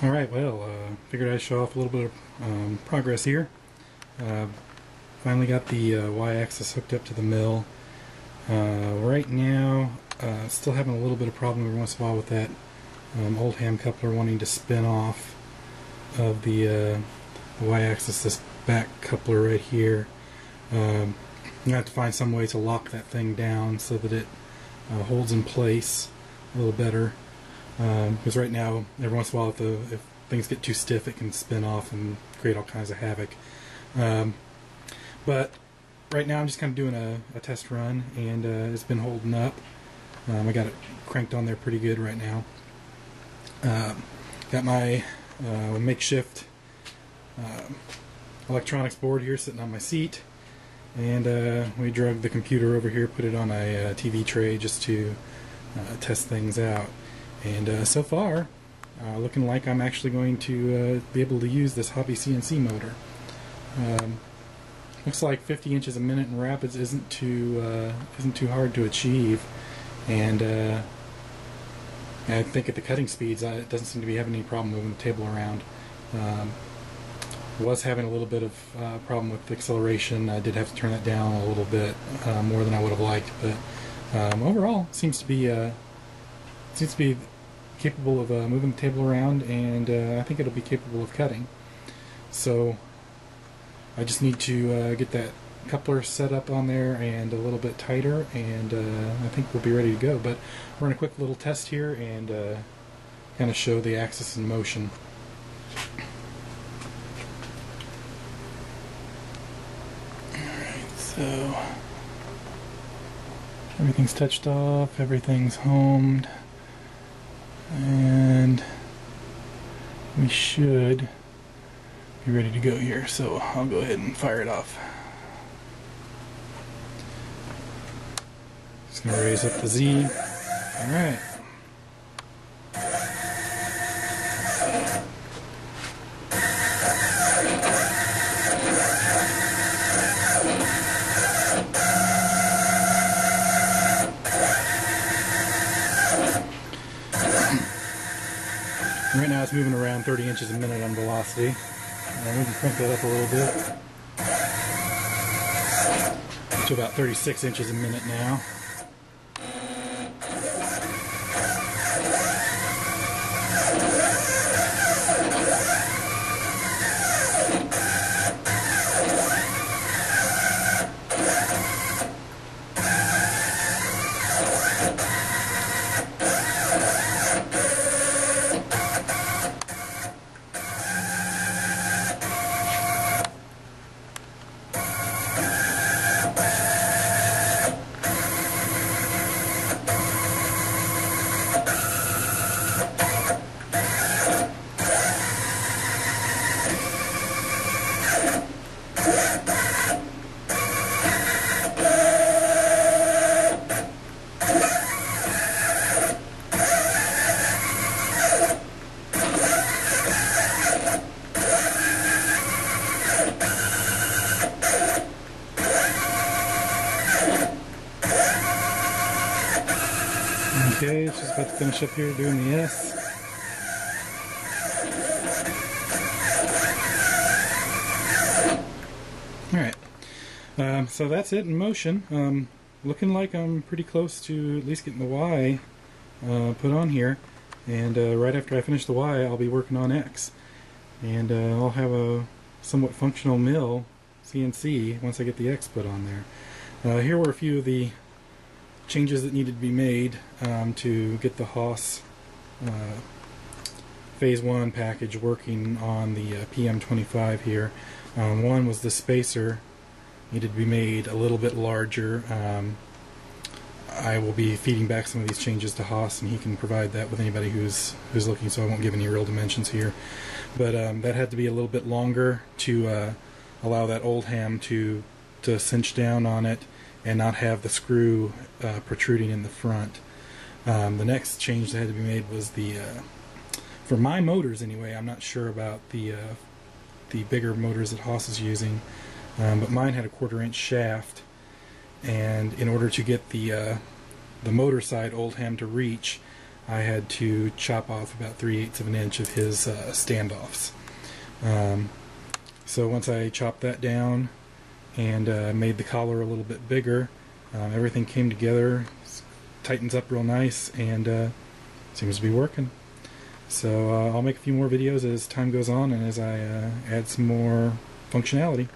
Alright, well, figured I'd show off a little bit of progress here. Finally got the Y-axis hooked up to the mill. Right now, still having a little bit of problem every once in a while with that old ham coupler wanting to spin off of the Y-axis, this back coupler right here. I'm going to have to find some way to lock that thing down so that it holds in place a little better. Because right now, every once in a while, if things get too stiff, it can spin off and create all kinds of havoc. But right now, I'm just kind of doing a test run, and it's been holding up. I got it cranked on there pretty good right now. Got my makeshift electronics board here sitting on my seat, and we drug the computer over here, put it on a TV tray just to test things out. And so far, looking like I'm actually going to be able to use this hobby CNC motor. Looks like 50 inches a minute in rapids isn't too hard to achieve, and I think at the cutting speeds, it doesn't seem to be having any problem moving the table around. Was having a little bit of problem with acceleration. I did have to turn that down a little bit more than I would have liked, but overall, seems to be capable of moving the table around, and I think it'll be capable of cutting. So I just need to get that coupler set up on there and a little bit tighter, and I think we'll be ready to go. But we're in a quick little test here and kind of show the axis in motion. Alright, so everything's touched off, everything's homed, and we should be ready to go here, so I'll go ahead and fire it off. Just going to raise up the Z. Alright. Right now it's moving around 30 inches a minute on velocity. And we can crank that up a little bit to about 36 inches a minute now. Okay, it's just about to finish up here doing the S. Alright, so that's it in motion. Looking like I'm pretty close to at least getting the Y put on here, and right after I finish the Y, I'll be working on X. And I'll have a somewhat functional mill CNC once I get the X put on there. Here were a few of the changes that needed to be made to get the Haas Phase 1 package working on the PM-25 here. One was the spacer needed to be made a little bit larger. I will be feeding back some of these changes to Haas, and he can provide that with anybody who's looking, so I won't give any real dimensions here. But that had to be a little bit longer to allow that old ham to cinch down on it and not have the screw protruding in the front. The next change that had to be made was for my motors anyway. I'm not sure about the bigger motors that Haas is using, but mine had a 1/4 inch shaft, and in order to get the motor side old ham to reach, I had to chop off about 3/8 of an inch of his standoffs. So once I chopped that down and made the collar a little bit bigger, everything came together, tightens up real nice, and seems to be working. So I'll make a few more videos as time goes on and as I add some more functionality.